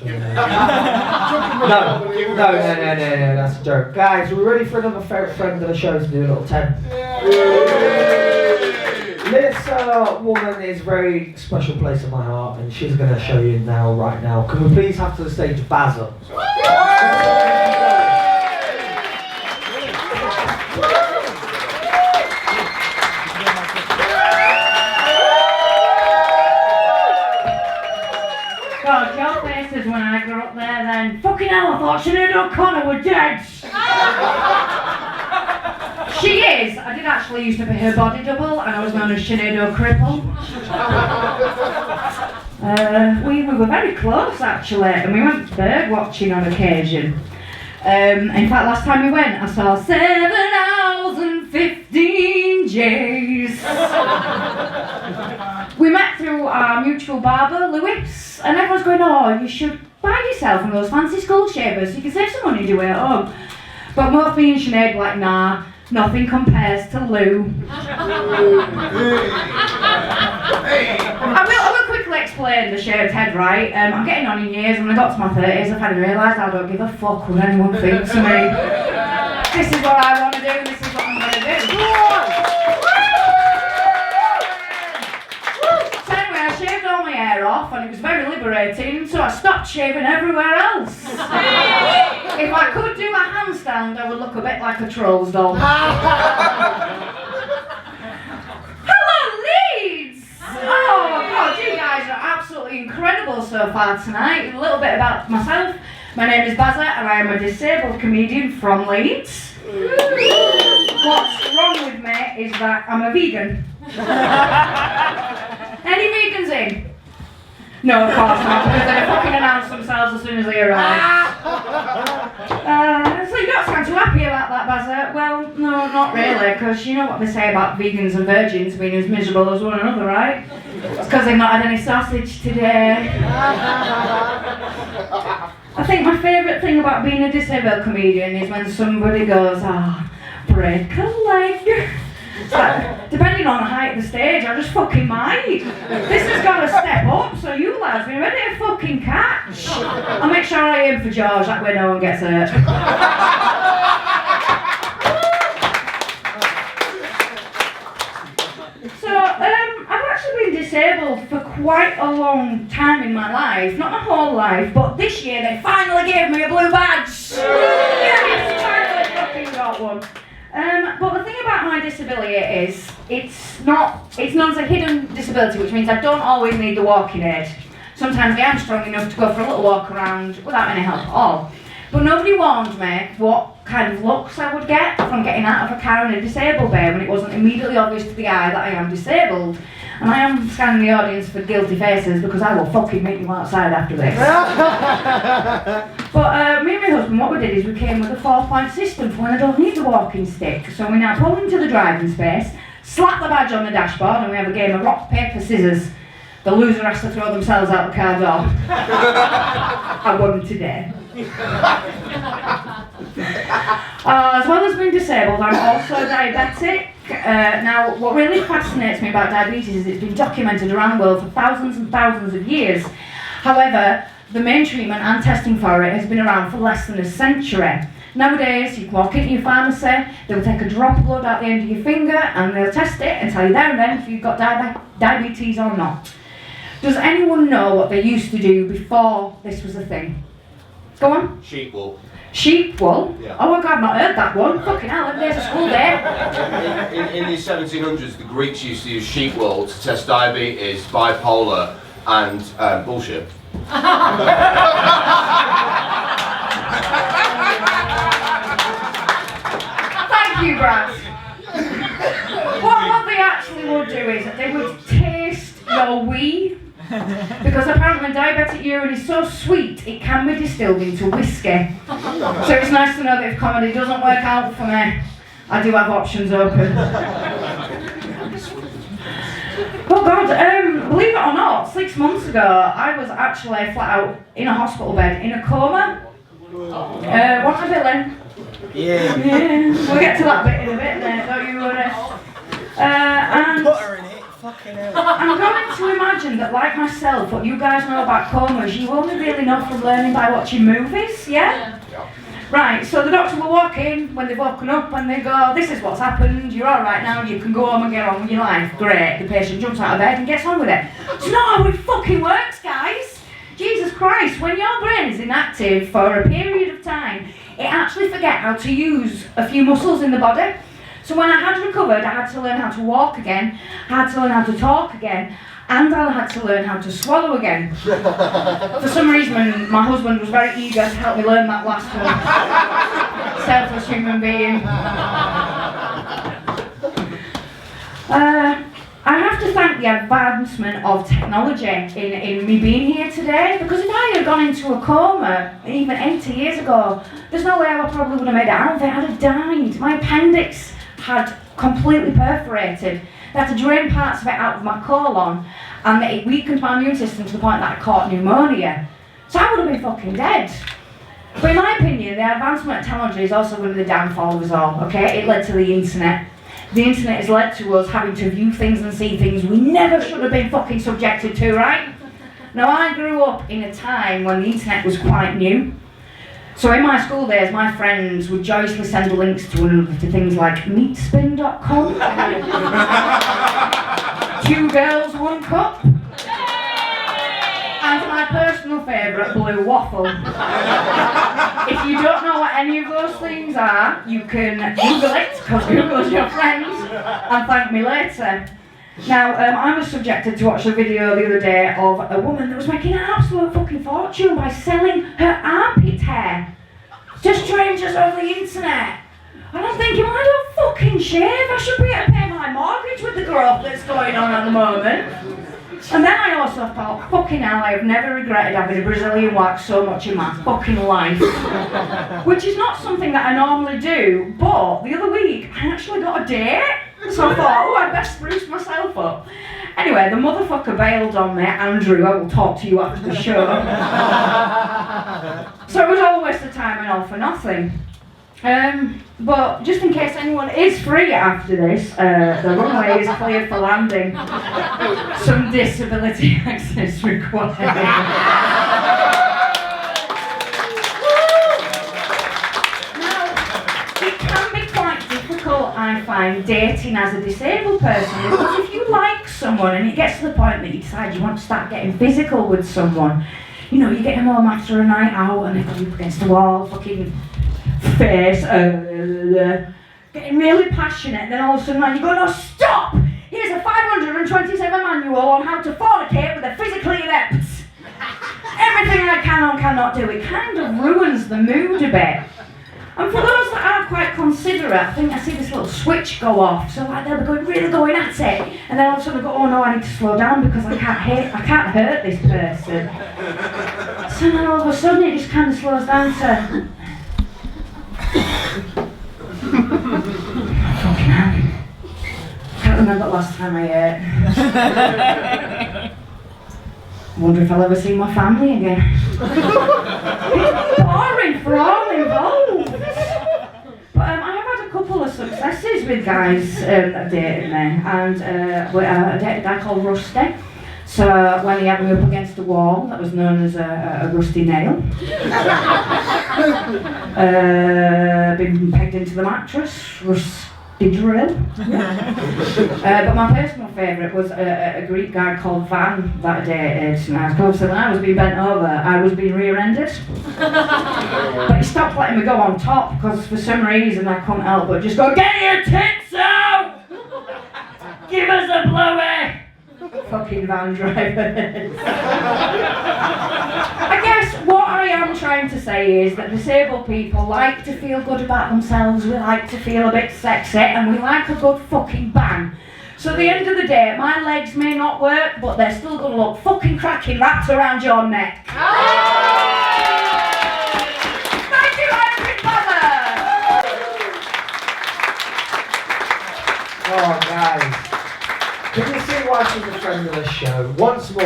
No, that's a joke. Guys, are we ready for another favourite friend of the show to do a little 10? This woman is a very special place in my heart, and she's going to show you now, right now. Can we please have to the stage Bazza? God, your faces when I grew up there then. Fucking hell, I thought Sinead O'Connor were dead. She is. I did actually used to be her body double, and I was known as Sinead O'Cripple. We were very close actually, and we went bird watching on occasion. In fact, last time we went, I saw 7 owls and 15 jays. We met through our mutual barber, Lewis, and everyone's going, oh, you should buy yourself one of those fancy skull shavers so you can save some money to do it at home. But both me and Sinead were like, nah, nothing compares to Lou. I will quickly explain the shaved head, right? I'm getting on in years, and when I got to my 30s, I finally realised I don't give a fuck what anyone thinks of me. This is what I want to do, this is what I'm going to do. So anyway, I shaved all my hair off, and it was very liberating, so I stopped shaving everywhere else. If I could do a handstand, I would look a bit like a troll's doll. Hello, Leeds! Oh God, you guys are absolutely incredible so far tonight. A little bit about myself. My name is Bazza, and I am a disabled comedian from Leeds. What's wrong with me is that I'm a vegan. Any vegans in? No, of course not, because they fucking announce themselves as soon as they arrive. So you don't sound too happy about that, Bazza. Well, no, not really, because you know what they say about vegans and virgins being as miserable as one another, right? It's because they've not had any sausage today. I think my favourite thing about being a disabled comedian is when somebody goes, break a leg. Like, depending on the height of the stage, I just fucking might. This has got to step up, so you lads be ready to fucking catch. I'll make sure I aim for George, that way no one gets hurt. So, I've actually been disabled for quite a long time in my life. Not my whole life, but this year they finally gave me a blue badge. Yes, finally fucking got one. But the thing about my disability is, it's known as a hidden disability, which means I don't always need the walking aid. Sometimes I am strong enough to go for a little walk around without any help at all. But nobody warned me what kind of looks I would get from getting out of a car in a disabled bay when it wasn't immediately obvious to the eye that I am disabled. And I am scanning the audience for guilty faces because I will fucking meet you outside after this. But me and my husband, what we did is we came with a 4-point system for when I don't need the walking stick. So we now pull into the driving space, slap the badge on the dashboard, and we have a game of rock, paper, scissors. The loser has to throw themselves out the car door. I won today. As well as being disabled, I'm also diabetic. Now, what really fascinates me about diabetes is it's been documented around the world for thousands and thousands of years. However, the main treatment and testing for it has been around for less than a century. Nowadays, you can walk into your pharmacy, they'll take a drop of blood out the end of your finger and they'll test it and tell you there and then if you've got diabetes or not. Does anyone know what they used to do before this was a thing? Go on. Sheep wool. Sheep wool? Yeah. Oh my God, I've not heard that one. Fucking hell, every day's a school day. In the 1700s, the Greeks used to use sheep wool to test diabetes, bipolar, and bullshit. Thank you, Brad. What they actually would do is they would taste your wee. Because apparently diabetic urine is so sweet it can be distilled into whiskey. So it's nice to know that if comedy doesn't work out for me, I do have options open. Oh God, believe it or not, 6 months ago I was actually flat out in a hospital bed in a coma. What's a villain? Yeah. We'll get to that bit in a bit, mate, don't you worry. And Put her in it. Fucking hell. I'm going to imagine that, like myself, what you guys know about comas, you only really know from learning by watching movies, yeah? Right, so the doctor will walk in when they've woken up and they go, this is what's happened, you're alright now, you can go home and get on with your life. Great, the patient jumps out of bed and gets on with it. It's not how it fucking works, guys. Jesus Christ, when your brain is inactive for a period of time, it actually forgets how to use a few muscles in the body. So when I had recovered, I had to learn how to walk again, I had to learn how to talk again, and I had to learn how to swallow again. For some reason, my husband was very eager to help me learn that last one. Selfless human being. I have to thank the advancement of technology in me being here today, because if I had gone into a coma even 80 years ago, there's no way I probably would have made it out of it. I'd have died. My appendix had completely perforated. They had to drain parts of it out of my colon, and it weakened my immune system to the point that I caught pneumonia. So I would have been fucking dead. But in my opinion, the advancement of technology is also one of the downfall of us all, okay? It led to the internet. The internet has led to us having to view things and see things we never should have been fucking subjected to, right? Now, I grew up in a time when the internet was quite new. So in my school days, my friends would joyously send links to one another to things like meatspin.com, 2 girls, 1 cup, and my personal favourite, Blue Waffle. If you don't know what any of those things are, you can Google it, because Google's your friend, and thank me later. Now, I was subjected to watch a video the other day of a woman that was making an absolute fucking fortune by selling her armpit hair to strangers over the internet. And I'm thinking, well, I don't fucking shave. I should be able to pay my mortgage with the growth that's going on at the moment. And then I also thought, fucking hell, I have never regretted having a Brazilian wax so much in my fucking life. Which is not something that I normally do, but the other week I actually got a date. So I thought, oh, I'd best spruce myself up. Anyway, the motherfucker bailed on me. Andrew, I will talk to you after the show. So it was all a waste of time and all for nothing. But just in case anyone is free after this, the runway is cleared for landing. Some disability access required. Now, it can be quite difficult, I find, dating as a disabled person, because if you like someone and it gets to the point that you decide you want to start getting physical with someone, you know, you get them home after a night out and they go up against the wall, fucking face, getting really passionate, and then all of a sudden you go, no, stop! Here's a 527 manual on how to fornicate with a physically inept. Everything I can or cannot do. It kind of ruins the mood a bit. And for those that are quite considerate, I think I see this little switch go off. So like they'll be really going at it, and then all of a sudden they go, oh no, I need to slow down because I can't hurt this person. So then all of a sudden it just kind of slows down to. Fucking hell. Can't remember the last time I ate. Wonder if I'll ever see my family again. It's boring for all involved. But I have had a couple of successes with guys that have dated me, and I dated a guy called Rusty. So when he had me up against the wall, that was known as a rusty nail. Been pegged into the mattress, rusty drill. But my personal favourite was a Greek guy called Van that I dated. And obviously when I was being bent over, I was being rear-ended. But he stopped letting me go on top because for some reason I couldn't help but just go, get your tits out! Give us a blowy! Fucking van drivers. I guess what I am trying to say is that disabled people like to feel good about themselves, we like to feel a bit sexy, and we like a good fucking bang. So at the end of the day, my legs may not work, but they're still gonna look fucking cracking wrapped around your neck. Thank you, everybody! Oh, guys. Can you see why she's a friend of the show? Once more.